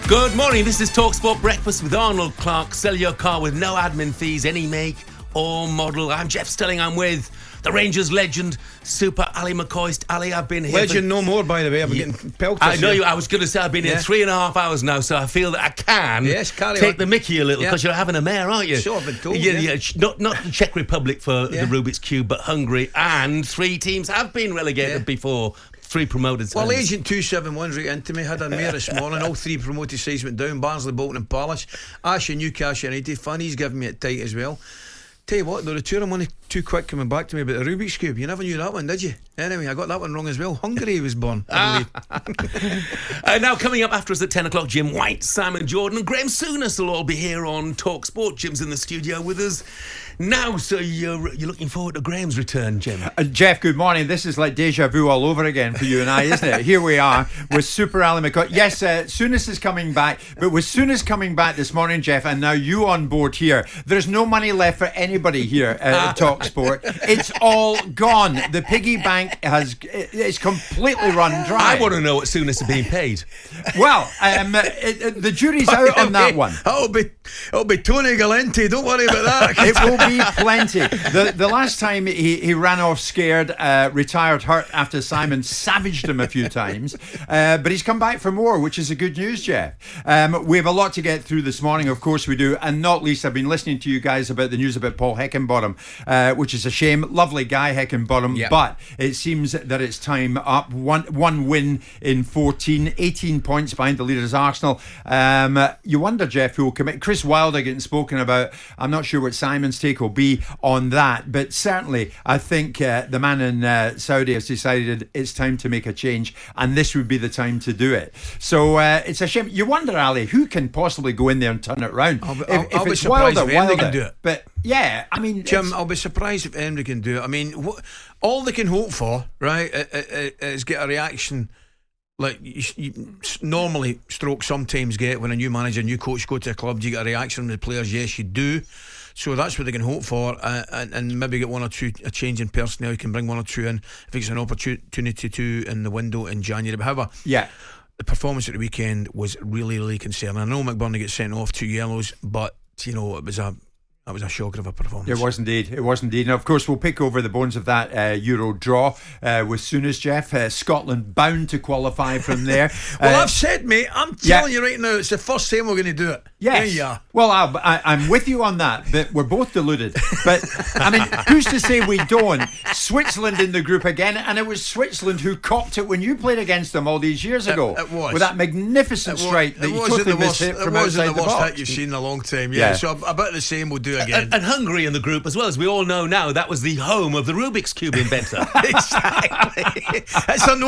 Good morning, this is talkSPORT Breakfast with Arnold Clark. Sell your car with no admin fees, any make or model. I'm Jeff Stelling, I'm with the Rangers legend, Super Ali McCoist. Ali, I've been here. Legend no more, by the way. I've been getting pelted. I know you. I was going to say I've been here 3.5 hours now, so I feel that I can take the mickey a little, because you're having a mare, aren't you? Sure, I've been told. Not the Czech Republic for the Rubik's Cube, but Hungary, and 3 teams have been relegated before. 3 promoted sides. Well, Agent 271's right into me. Had a mare this morning. All 3 promoted sides went down. Barnsley, Bolton and Palace. Ashley, Newcastle United fan. He's giving me it tight as well. Tell you what, though, the two of them only too quick coming back to me about the Rubik's Cube. You never knew that one, did you? Anyway, I got that one wrong as well. Hungary was born, I believe. Now coming up after us at 10 o'clock, Jim White, Simon Jordan and Graeme Souness will all be here on talkSPORT. Jim's in the studio with us now, so you're looking forward to Graeme's return, Jim. Jeff, good morning. This is like deja vu all over again for you and I, isn't it? Here we are with Super Ali McCoy. Yes, Souness is coming back, but with Souness coming back this morning, Jeff, and now you on board here, there's no money left for anybody here at talkSPORT. It's all gone. The piggy bank it's completely run dry. I want to know what Souness are being paid. Well, the jury's out on that one. It'll be Tony Galenti. Don't worry about that. It will be plenty. The last time he ran off scared, retired hurt after Simon savaged him a few times, but he's come back for more, which is a good news, Jeff. We have a lot to get through this morning, of course we do, and not least I've been listening to you guys about the news about Paul Heckingbottom, which is a shame. Lovely guy, Heckingbottom, but it seems that it's time up. One win in 14, 18 points behind the leaders Arsenal. You wonder, Jeff, who will commit. Chris Wilder getting spoken about. I'm not sure what Simon's take will be on that, but certainly I think the man in Saudi has decided it's time to make a change, and this would be the time to do it. So it's a shame. You wonder, Ali, who can possibly go in there and turn it round? I'll be surprised if Henry can do it. But yeah, I mean, Jim, I'll be surprised if Henry can do it. I mean, all they can hope for, right, is get a reaction like you normally sometimes get when a new manager, new coach go to a club. Do you get a reaction from the players? Yes, you do. So that's what they can hope for, and maybe get a change in personnel. You can bring 1 or 2 in if it's an opportunity to in the window in January. But however, the performance at the weekend was really, really concerning. I know McBurney gets sent off 2 yellows, but it was a shocker of a performance. It was indeed. And of course we'll pick over the bones of that Euro draw with Souness, Jeff. Scotland bound to qualify from there. Well, I've said, mate, I'm telling you right now, it's the first time we're going to do it. Yes. There you are. Well, I'm with you on that, but we're both deluded. But I mean, who's to say we don't? Switzerland in the group again, and it was Switzerland who copped it when you played against them all these years ago. It was. With that magnificent strike that you totally missed it from outside the box. It was the worst hit you've seen in a long time. So a bit of the same we'll do again. And Hungary in the group as well, as we all know now, that was the home of the Rubik's Cube inventor. Exactly. It's an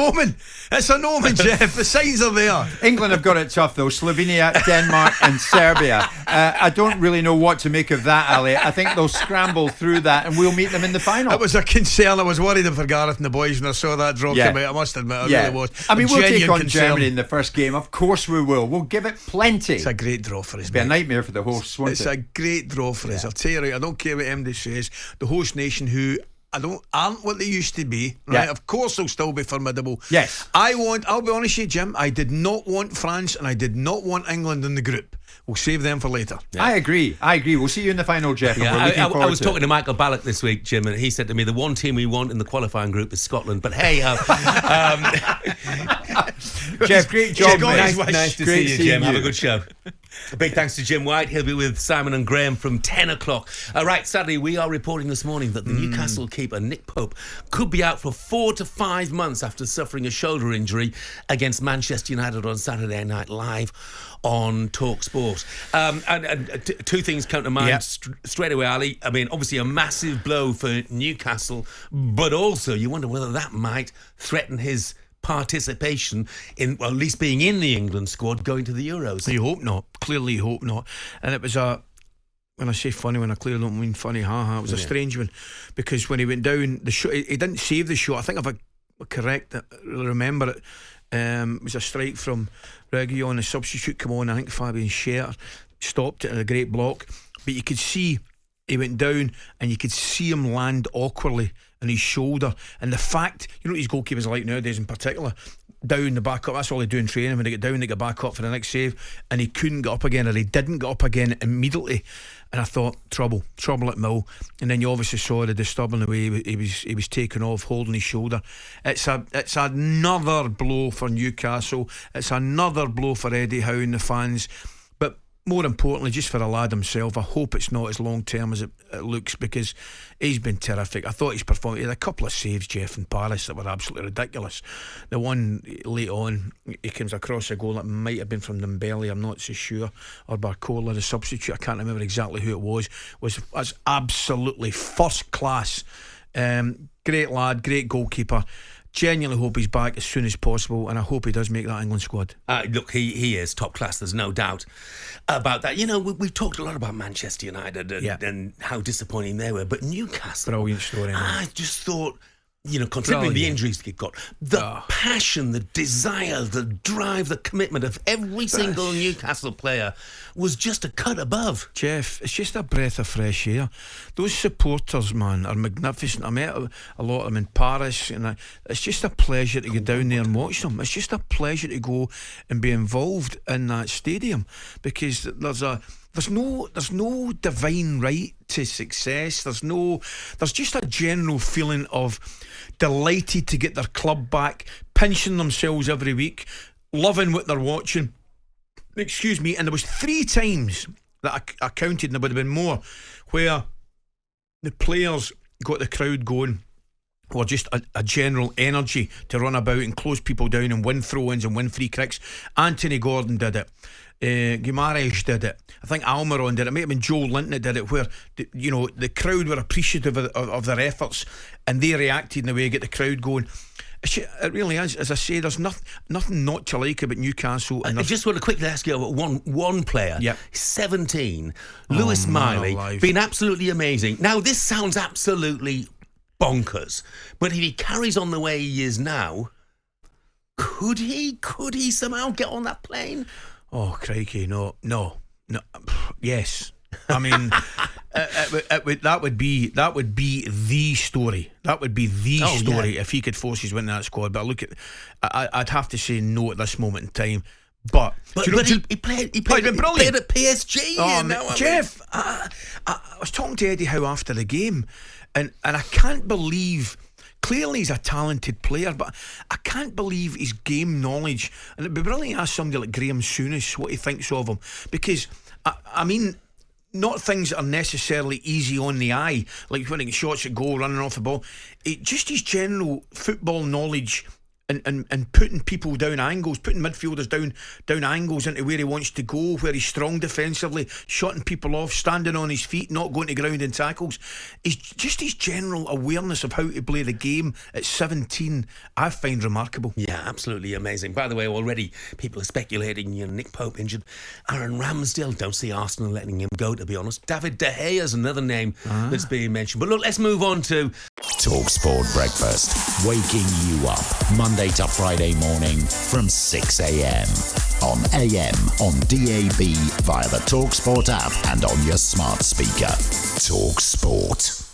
omen, Jeff. The signs are there. England have got it tough though. Slovenia, Denmark and Serbia. I don't really know what to make of that, Ali. I think they'll scramble through that and we'll meet them in the final. It was a concern. I was worried for Gareth and the boys when I saw that draw come out. I must admit, I really was. I mean, we'll take on Germany in the first game. Of course we will. We'll give it plenty. It's a great draw for us. It'll be a nightmare for the hosts, won't it? It's a great draw for us. I'll tell you right, I don't care what MD says. The host nation who aren't what they used to be, right? Of course they'll still be formidable. Yes. I'll be honest with you, Jim, I did not want France and I did not want England in the group. We'll save them for later. I agree. We'll see you in the final, Jeff. I was talking to Michael Ballack this week, Jim, and he said to me, the one team we want in the qualifying group is Scotland. But hey, Jeff, great job, mate. Nice to see you, Jim. Have a good show. A big thanks to Jim White. He'll be with Simon and Graeme from 10 o'clock. Right, sadly, we are reporting this morning that the Newcastle keeper, Nick Pope, could be out for 4 to 5 months after suffering a shoulder injury against Manchester United on Saturday Night Live on talkSPORT. And 2 things come to mind straight away, Ali. I mean, obviously a massive blow for Newcastle, but also you wonder whether that might threaten his participation in, well, at least being in the England squad going to the Euros. You hope not. Clearly you hope not. And it was when I say funny, when I clearly don't mean funny, it was a strange one, because when he went down the shot, he didn't save the shot. I think if I remember it, it was a strike from Rudiger, the substitute come on. I think Fabian Schär stopped it in a great block, but you could see he went down and you could see him land awkwardly on his shoulder. And the fact, you know what his goalkeepers are like nowadays in particular, down the back up. That's all they do in training. When they get down, they get back up for the next save, and he couldn't get up again, or he didn't get up again immediately. And I thought, trouble at Mill. And then you obviously saw the disturbing the way he was taken off, holding his shoulder. It's another blow for Newcastle. It's another blow for Eddie Howe and the fans. But more importantly, just for the lad himself, I hope it's not as long term as it looks, because he's been terrific. I thought his performance, he had a couple of saves, Jeff, in Paris that were absolutely ridiculous. The one late on, he comes across a goal that might have been from Dembele, I'm not so sure, or Barcola, the substitute, I can't remember exactly who it was absolutely first class. Great lad, great goalkeeper. Genuinely hope he's back as soon as possible, and I hope he does make that England squad. Look, he is top class, there's no doubt about that. You know, we've talked a lot about Manchester United and how disappointing they were, but Newcastle, brilliant story, man. I just thought, you know, considering the injuries they've got, the passion, the desire, the drive, the commitment of every single Newcastle player was just a cut above. Jeff, it's just a breath of fresh air. Those supporters, man, are magnificent. I met a lot of them in Paris, and it's just a pleasure to go down there and watch them. It's just a pleasure to go and be involved in that stadium, because there's no divine right to success. There's just a general feeling of delighted to get their club back, pinching themselves every week, loving what they're watching. Excuse me. And there was 3 times that I counted, and there would have been more, where the players got the crowd going, or just a general energy to run about and close people down and win throw-ins and win free kicks. Anthony Gordon did it. Guimaraes did it. I think Almiron did it. It might have been Joe Linton that did it, where the crowd were appreciative of their efforts, and they reacted in the way to get the crowd going. It really is. As I say, there's nothing not to like about Newcastle. And I just want to quickly ask you about one player. Yep. 17, Lewis Miley, been absolutely amazing. Now, this sounds absolutely bonkers, but if he carries on the way he is now, could he somehow get on that plane? Oh, crikey, no. Yes, I mean, that would be the story. That would be the story if he could force his way in that squad. But I'd have to say no at this moment in time. But he played at PSG. Jeff, I was talking to Eddie Howe after the game, and I can't believe. Clearly he's a talented player, but I can't believe his game knowledge. And it'd be brilliant to ask somebody like Graeme Souness what he thinks of him, because I mean, not things that are necessarily easy on the eye, like winning shots at goal, running off the ball. Just his general football knowledge and putting people down angles, putting midfielders down angles into where he wants to go, where he's strong defensively, shutting people off, standing on his feet, not going to ground in tackles. It's just his general awareness of how to play the game at 17, I find remarkable. Yeah, absolutely amazing. By the way, already people are speculating, Nick Pope injured, Aaron Ramsdale, don't see Arsenal letting him go, to be honest. David De Gea is another name that's being mentioned. But look, let's move on to talkSPORT Breakfast, waking you up Monday to Friday morning from 6 a.m. on AM, on DAB, via the talkSPORT app and on your smart speaker. talkSPORT.